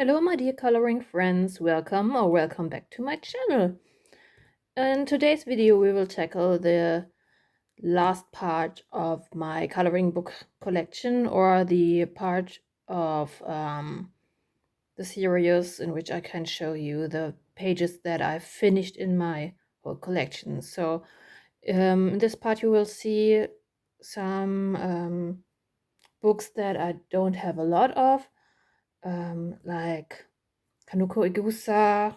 Hello, my dear coloring friends. Welcome back to my channel. In today's video, we will tackle the last part of my coloring book collection, or the part of the series in which I can show you the pages that I've finished in my whole collection. So in this part, you will see some books that I don't have a lot of, like Kanuko Igusa,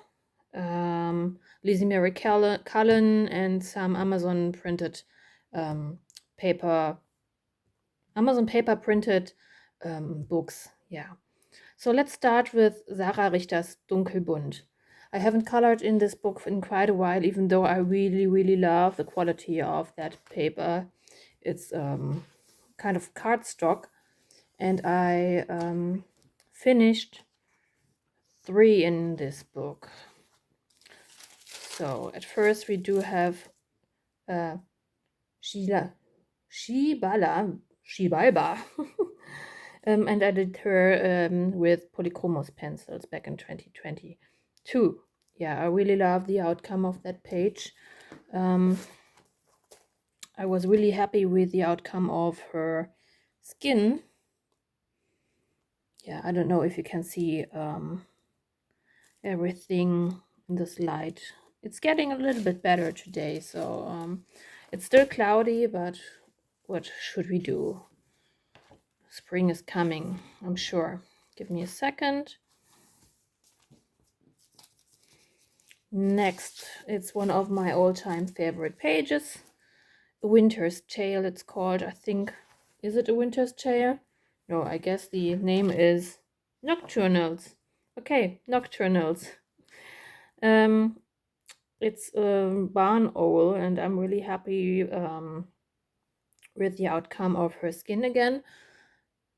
Lizzie Mary Cullen, and some um, paper, Amazon paper printed books. Yeah. So let's start with Sarah Richter's Dunkelbunt. I haven't colored in this book in quite a while, even though I really love the quality of that paper. It's kind of cardstock, and I finished 3 in this book. So at first we do have Shibala, and I did her with Polychromos pencils back in 2022. Yeah, I really love the outcome of that page. I was really happy with the outcome of her skin. Yeah, I don't know if you can see everything in this light. It's getting a little bit better today, so it's still cloudy, but what should we do? Spring is coming, I'm sure. Give me a second. Next, it's one of my all-time favorite pages. A Winter's Tale, it's called, I think. Is it A Winter's Tale? No, I guess the name is Nocturnals. Okay, Nocturnals. It's a barn owl, and I'm really happy with the outcome of her skin again.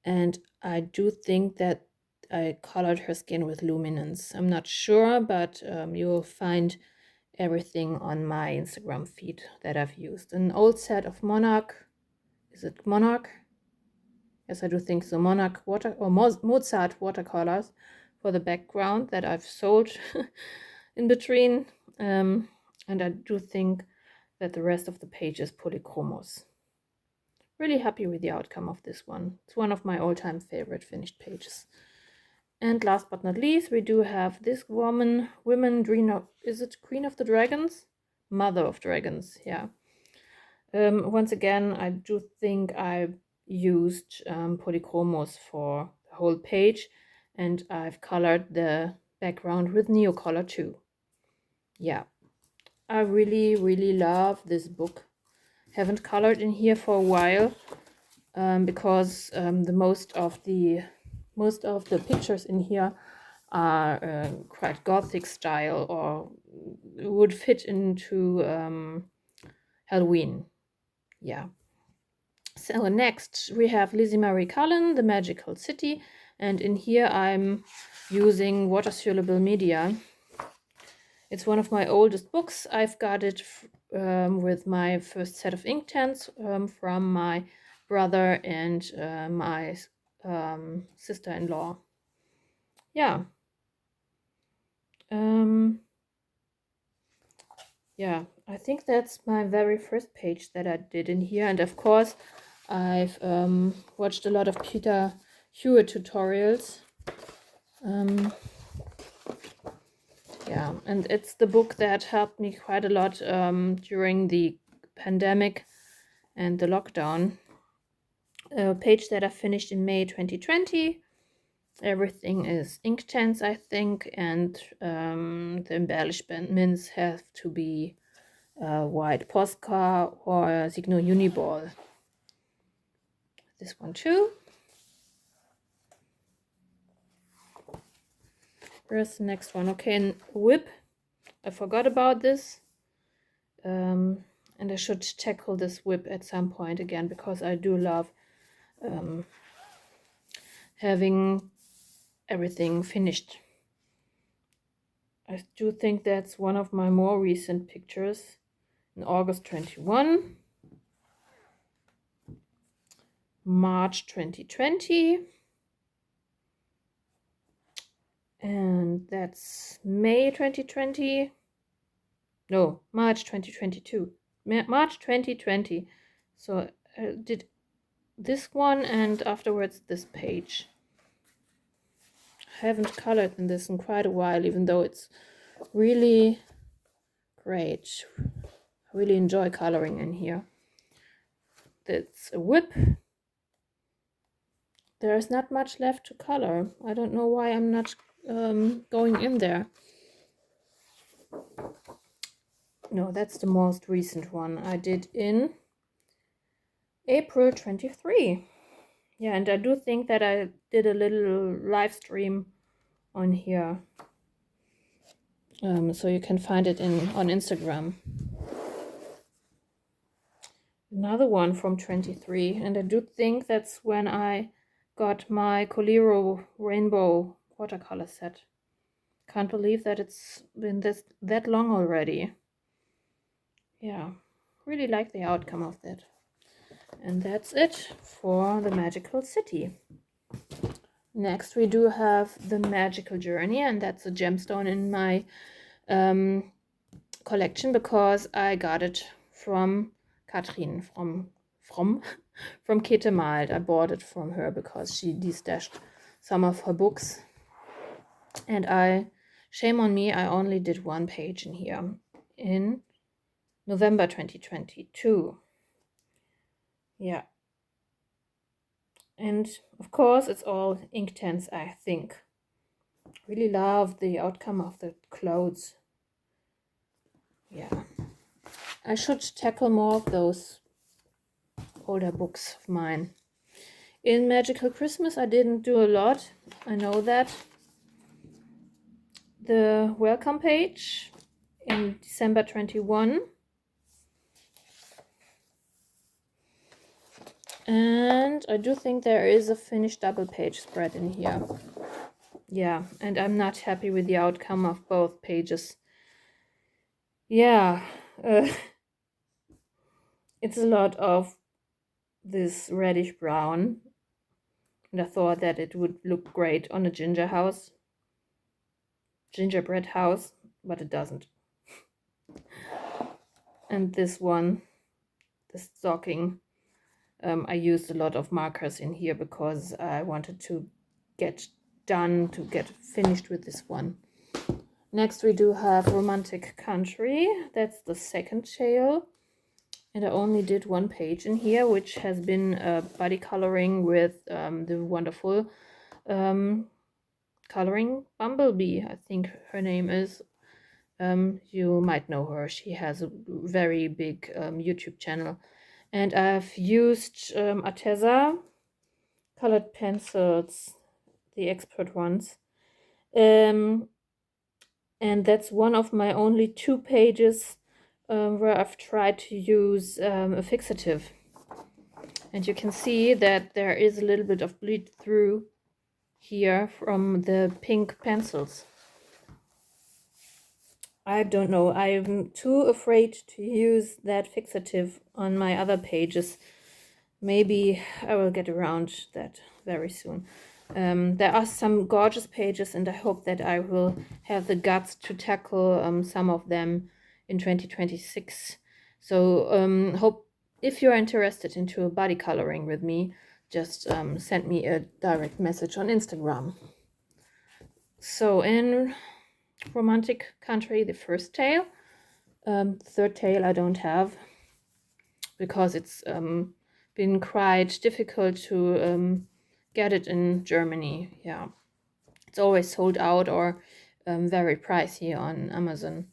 And I do think that I colored her skin with luminance. I'm not sure, but you'll find everything on my Instagram feed that I've used. An old set of Monarch. Is it Monarch? Yes, I do think so. Monarch Mozart watercolors for the background that I've sold in between. And I do think that the rest of the page is Polychromos. Really happy with the outcome of this one. It's one of my all-time favorite finished pages. And last but not least, we do have this woman, is it Queen of the Dragons? Mother of Dragons, yeah. Once again, I do think I used Polychromos for the whole page, and I've colored the background with Neocolor too. Yeah, I really love this book. Haven't colored in here for a while because the most of the pictures in here are quite gothic style, or would fit into Halloween. Yeah. So next we have Lizzie Mary Cullen, The Magical City, and in here I'm using water-soluble media. It's one of my oldest books. I've got it with my first set of Inktense from my brother and my sister-in-law. Yeah. Yeah, I think that's my very first page that I did in here. And of course, I've watched a lot of Peter Hewitt tutorials. Yeah, and it's the book that helped me quite a lot during the pandemic and the lockdown. A page that I finished in May 2020. Everything is Inktense, I think, and the embellishments have to be white Posca or Signo Uniball. This one too. Where's the next one? Okay, and whip. I forgot about this. And I should tackle this whip at some point again, because I do love having everything finished. I do think that's one of my more recent pictures in August 21, March 2020, And that's May 2020. No, March 2022. March 2020. So I did this one and afterwards this page. I haven't colored in this in quite a while, even though it's really great. I really enjoy coloring in here. That's a whip. There's not much left to color. I don't know why I'm not going in there. No, that's the most recent one I did in April 23. Yeah, and I do think that I did a little live stream on here. So you can find it on Instagram. Another one from 23, and I do think that's when I got my Coliro Rainbow watercolor set. Can't believe that it's been that long already. Yeah, really like the outcome of that. And that's it for the Magical City. Next we do have the Magical Journey, and that's a gemstone in my collection because I got it from Katrin from Kete Malt. I bought it from her because she destashed some of her books, and shame on me, I only did one page in here in November 2022. Yeah, and of course it's all Inktense, I think. Really love the outcome of the clothes. Yeah, I should tackle more of those older books of mine. In Magical Christmas I didn't do a lot, I know that. The welcome page in December 21. And I do think there is a finished double page spread in here. Yeah, and I'm not happy with the outcome of both pages. Yeah, it's a lot of this reddish brown. And I thought that it would look great on a gingerbread house, but it doesn't. And this one, the stocking, I used a lot of markers in here because I wanted to get finished with this one. Next we do have Romantic Country. That's the second tale. And I only did one page in here, which has been body coloring with the wonderful coloring Bumblebee, I think her name is. You might know her. She has a very big YouTube channel. And I've used Arteza colored pencils, the expert ones. And that's one of my only 2 pages where I've tried to use a fixative. And you can see that there is a little bit of bleed through here from the pink pencils. I don't know, I'm too afraid to use that fixative on my other pages. Maybe I will get around that very soon. There are some gorgeous pages, and I hope that I will have the guts to tackle some of them in 2026. So hope if you're interested into a body coloring with me, just send me a direct message on Instagram. So in Romantic Country, the first tale, third tale I don't have because it's been quite difficult to get it in Germany. Yeah, it's always sold out or very pricey on Amazon.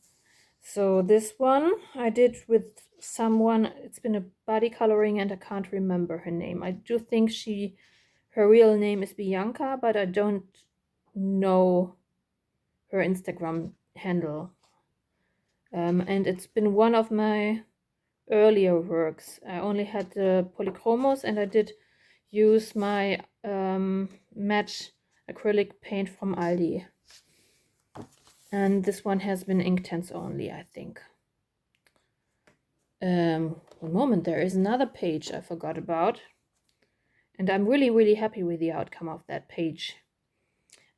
So this one I did with someone. It's been a body coloring and I can't remember her name. I do think her real name is Bianca, but I don't know her Instagram handle. And it's been one of my earlier works. I only had the polychromos and I did use my match acrylic paint from Aldi. And this one has been Inktense only, I think. One moment, there is another page I forgot about. And I'm really, really happy with the outcome of that page.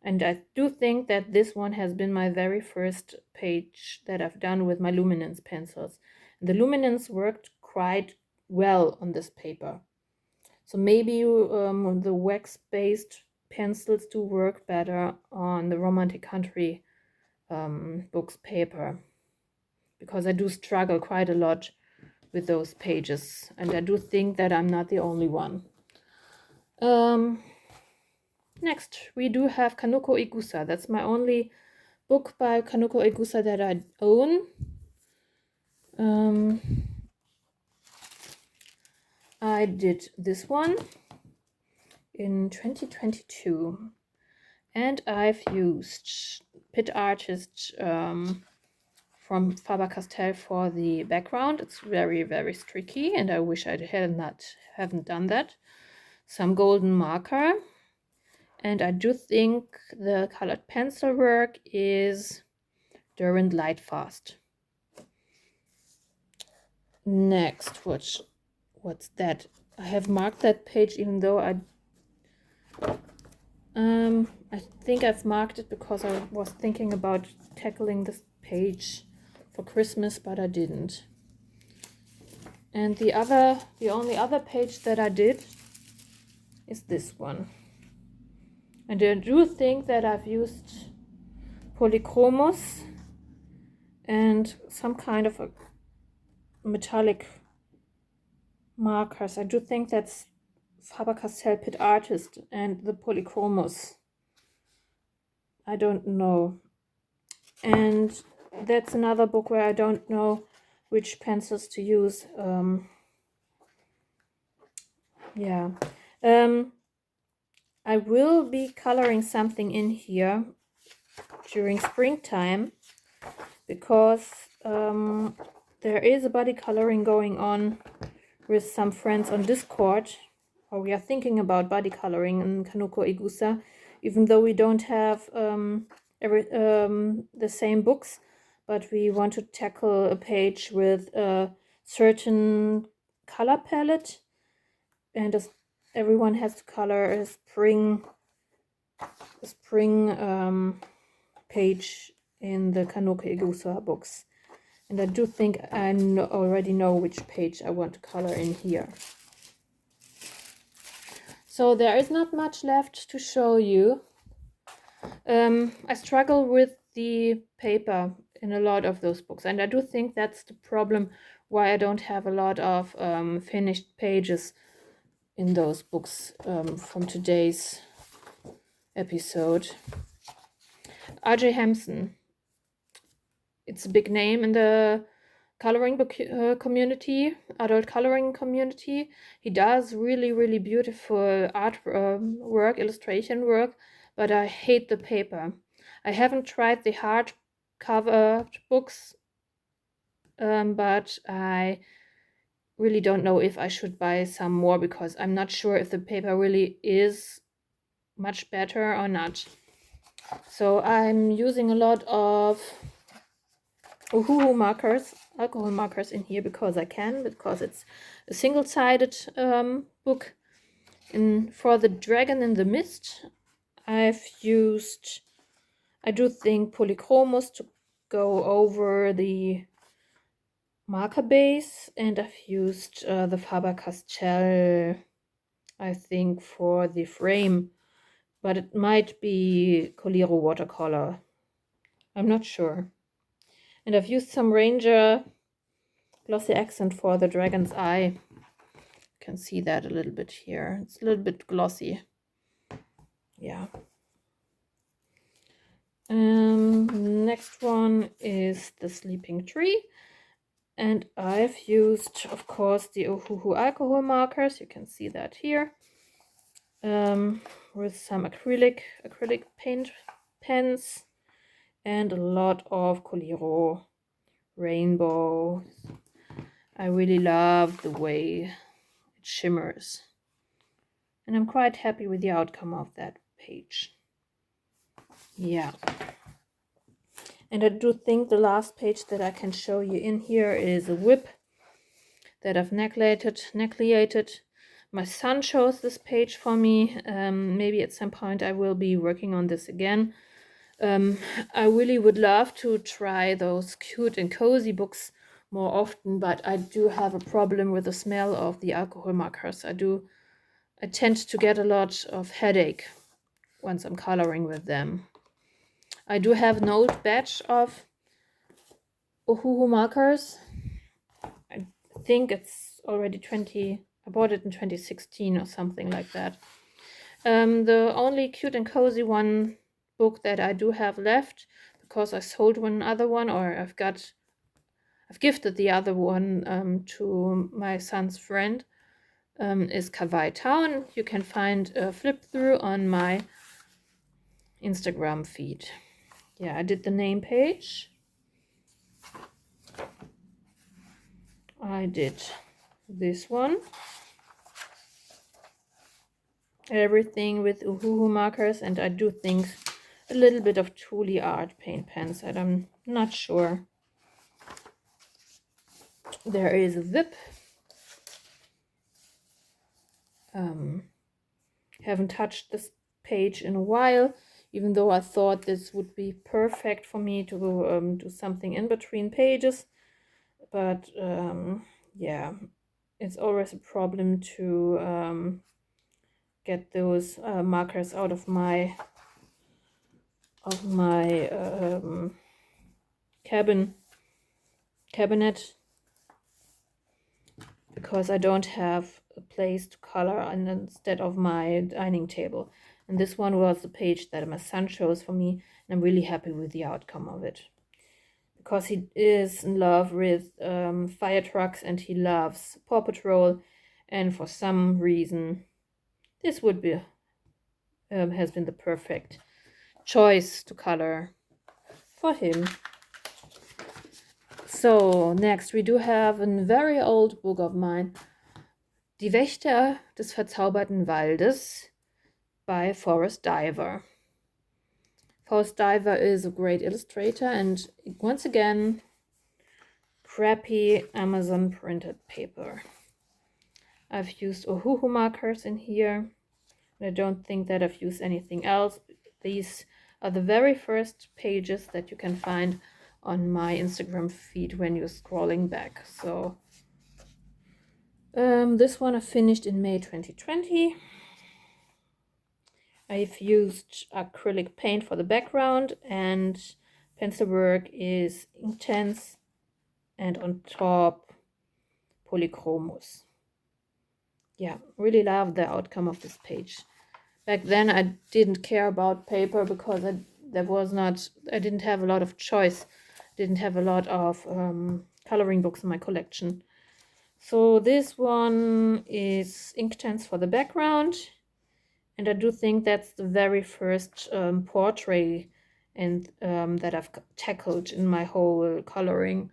And I do think that this one has been my very first page that I've done with my luminance pencils. The luminance worked quite well on this paper. So maybe the wax-based pencils do work better on the Romantic Country books paper, because I do struggle quite a lot with those pages, and I do think that I'm not the only one. Next, we do have Kanoko Igusa. That's my only book by Kanoko Igusa that I own. I did this one in 2022, and I've used Pit Artist from Faber-Castell for the background. It's very, very streaky, and I wish I haven't done that. Some golden marker, and I do think the colored pencil work is Durand Lightfast. Next, what's that? I have marked that page, even though I think I've marked it because I was thinking about tackling this page for Christmas, but I didn't. And the only other page that I did is this one. And I do think that I've used polychromos and some kind of a metallic markers. I do think that's Faber-Castell Pit Artist and the polychromos. I don't know. And that's another book where I don't know which pencils to use. I will be coloring something in here during springtime, because there is a body coloring going on with some friends on Discord, or we are thinking about body coloring in Kanoko Igusa, even though we don't have the same books, but we want to tackle a page with a certain color palette, and everyone has to color a spring page in the Kanoko Igusa books. And I do think I already know which page I want to color in here. So there is not much left to show you. I struggle with the paper in a lot of those books, and I do think that's the problem why I don't have a lot of finished pages in those books from today's episode. R.J. Hampson. It's a big name in the coloring book community, adult coloring community. He does really, really beautiful art work, illustration work, but I hate the paper. I haven't tried the hardcover books, but I really don't know if I should buy some more, because I'm not sure if the paper really is much better or not. So I'm using a lot of Uhuhu markers, alcohol markers in here, because I can, because it's a single-sided book. For the Dragon in the Mist, I've used, I do think, polychromos to go over the marker base, and I've used the Faber-Castell, I think, for the frame, but it might be Coliro watercolor. I'm not sure. And I've used some Ranger glossy accent for the dragon's eye. You can see that a little bit here. It's a little bit glossy. Yeah. Next one is the Sleeping Tree. And I've used, of course, the Ohuhu alcohol markers. You can see that here. With some acrylic paint pens and a lot of Coliro rainbow. I really love the way it shimmers, and I'm quite happy with the outcome of that page. Yeah. And I do think the last page that I can show you in here is a whip that I've neckliated, My son chose this page for me. Maybe at some point I will be working on this again. I really would love to try those cute and cozy books more often, but I do have a problem with the smell of the alcohol markers. I tend to get a lot of headache once I'm coloring with them. I do have an old batch of Ohuhu markers. I think it's already I bought it in 2016 or something like that. The only cute and cozy one book that I do have left, because I sold one other one, or I've gifted the other one to my son's friend, is Kawaii Town. You can find a flip through on my Instagram feed. Yeah, I did the name page. I did this one. Everything with Uhuhu markers, and I do think a little bit of Thule art paint pens, and I'm not sure. There is a zip. Haven't touched this page in a while, even though I thought this would be perfect for me to do something in between pages. But yeah, it's always a problem to get those markers out of my cabinet, because I don't have a place to color instead of my dining table. And this one was the page that my son chose for me, and I'm really happy with the outcome of it, because he is in love with fire trucks and he loves Paw Patrol, and for some reason this would be has been the perfect choice to color for him. So next we do have a very old book of mine, Die Wächter des verzauberten Waldes by Forrest Diver. Forrest Diver is a great illustrator, and once again, crappy Amazon printed paper. I've used Ohuhu markers in here. I don't think that I've used anything else. These are the very first pages that you can find on my Instagram feed when you're scrolling back. So this one I finished in May 2020. I've used acrylic paint for the background, and pencil work is Inktense, and on top polychromos. Yeah, really love the outcome of this page. Back then I didn't care about paper because I didn't have a lot of choice. Didn't have a lot of coloring books in my collection. So this one is Inktense for the background, and I do think that's the very first portrait and that I've tackled in my whole coloring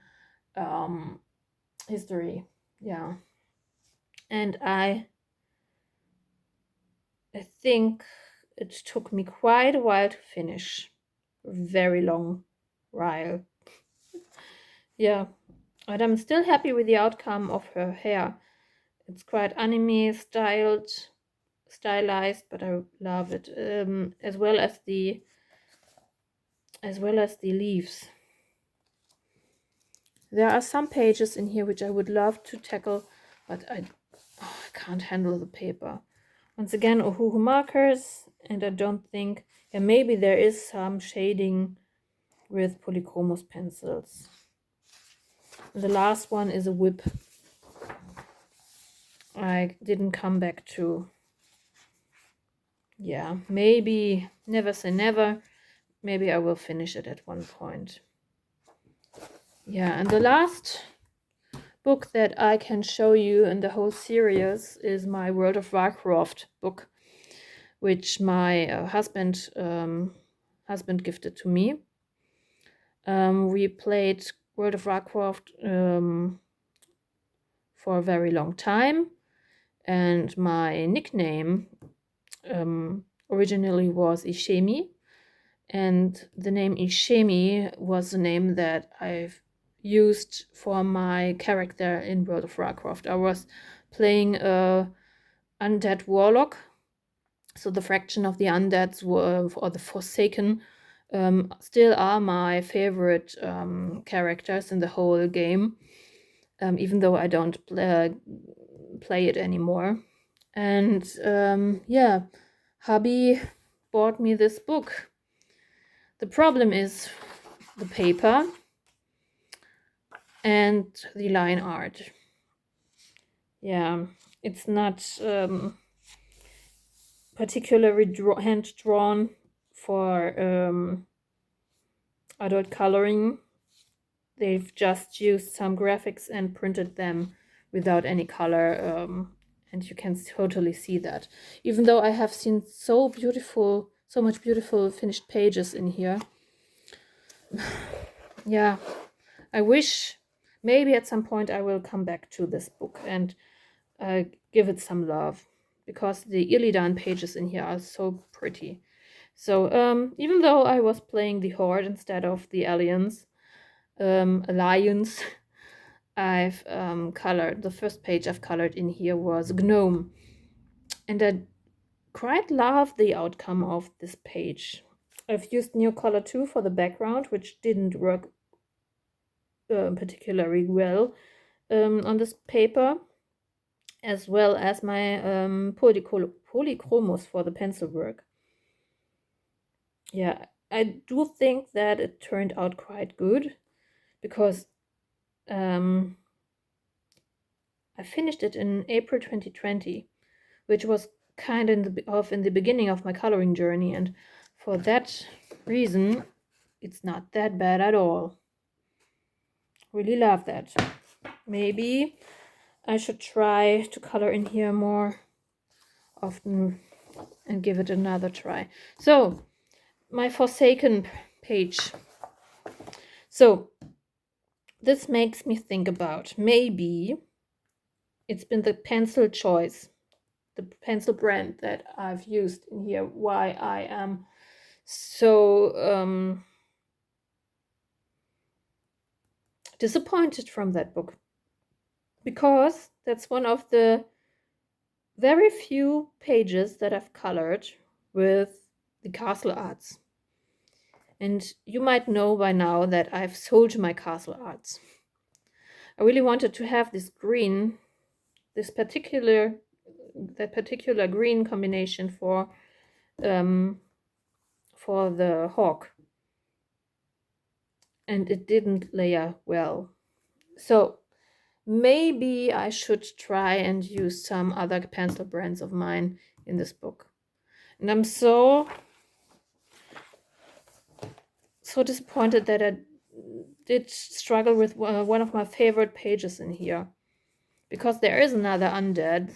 history. Yeah, and I think it took me quite a while to finish. A very long while. Yeah, but I'm still happy with the outcome of her hair. It's quite anime stylized, but I love it. As well as the leaves. There are some pages in here which I would love to tackle, but I can't handle the paper. Once again, Ohuhu markers, and I don't think, yeah, maybe there is some shading with polychromos pencils. The last one is a whip. I didn't come back to. Yeah, maybe, never say never. Maybe I will finish it at one point. Yeah, and the last book that I can show you in the whole series is my World of Warcraft book, which my husband gifted to me. We played World of Warcraft for a very long time, and my nickname originally was Ishemi, and the name Ishemi was the name that I've used for my character in World of Warcraft. I was playing a undead warlock. So the fraction of the undeads or the Forsaken still are my favorite characters in the whole game, even though I don't play it anymore. And yeah, hubby bought me this book. The problem is the paper and the line art. Yeah, it's not particularly hand-drawn for adult coloring. They've just used some graphics and printed them without any color, and you can totally see that. Even though I have seen so much beautiful finished pages in here. Yeah, I wish maybe at some point I will come back to this book and give it some love, because the Illidan pages in here are so pretty. So even though I was playing the Horde instead of the Alliance, I've colored, the first page I've colored in here was Gnome. And I quite love the outcome of this page. I've used Neocolor 2 for the background, which didn't work particularly well on this paper, as well as my polychromos for the pencil work. Yeah, I do think that it turned out quite good, because I finished it in April 2020, which was kind of in the beginning of my coloring journey, and for that reason, it's not that bad at all. Really love that. Maybe I should try to color in here more often and give it another try. So, my Forsaken page. So, this makes me think about, maybe it's been the pencil choice, the pencil brand that I've used in here, why I am so disappointed from that book. Because that's one of the very few pages that I've colored with the castle arts. And you might know by now that I've sold my castle arts. I really wanted to have this green, that particular green combination for the hawk, and it didn't layer well. So maybe I should try and use some other pencil brands of mine in this book. And I'm so disappointed that I did struggle with one of my favorite pages in here, because there is another undead.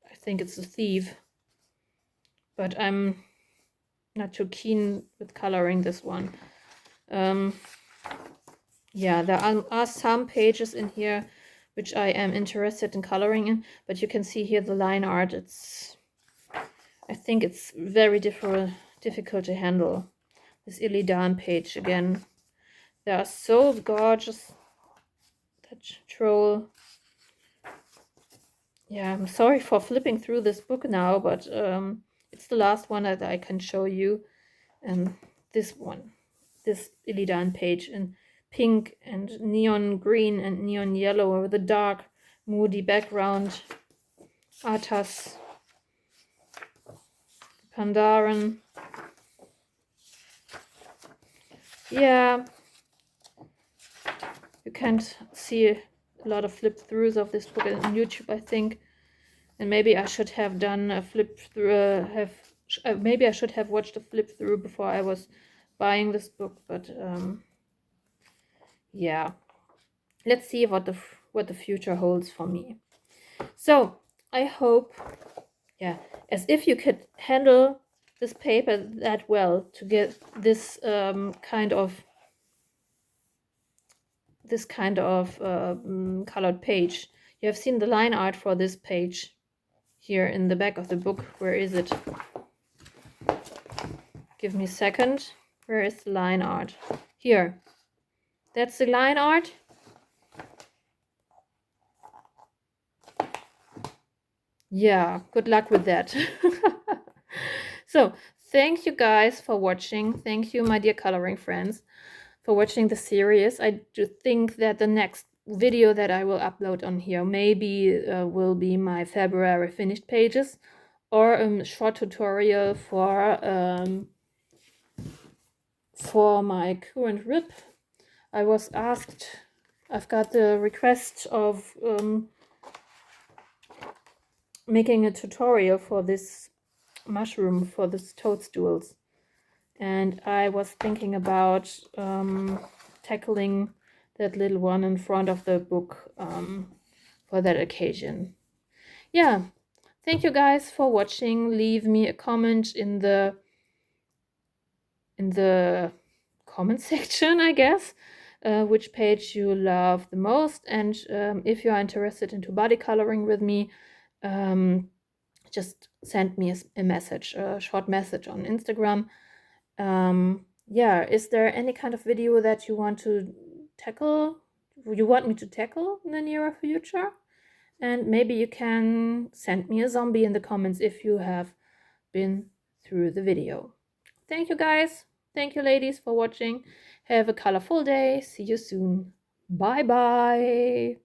I think it's a thief, but I'm not too keen with coloring this one. Yeah, there are some pages in here which I am interested in coloring in, but you can see here the line art. I think it's very difficult to handle. This Illidan page again. They are so gorgeous. That troll. Yeah, I'm sorry for flipping through this book now, but it's the last one that I can show you. And this one, this Illidan page in pink and neon green and neon yellow with a dark, moody background. Arthas, Pandaren. Yeah, you can't see a lot of flip throughs of this book on YouTube, I think. And maybe I should have done a flip through. Maybe I should have watched a flip through before I was buying this book. But yeah, let's see what the future holds for me. So I hope, yeah, as if you could handle this paper that well to get this kind of colored page. You have seen the line art for this page here in the back of the book. Where is it? Give me a second. Where is the line art? Here. That's the line art. Yeah, good luck with that. So, thank you guys for watching. Thank you, my dear coloring friends, for watching the series. I do think that the next video that I will upload on here maybe will be my February finished pages, or a short tutorial for my current rib. I was asked, I've got the request of making a tutorial for this mushroom, for this toadstools, and I was thinking about tackling that little one in front of the book for that occasion. Yeah, thank you guys for watching. Leave me a comment in the comment section, I guess, which page you love the most, and if you are interested into body coloring with me, just send me a message, a short message on Instagram. Yeah, is there any kind of video that you want to tackle, you want me to tackle in the near future? And maybe you can send me a zombie in the comments if you have been through the video. Thank you guys. Thank you ladies for watching. Have a colorful day. See you soon. Bye bye.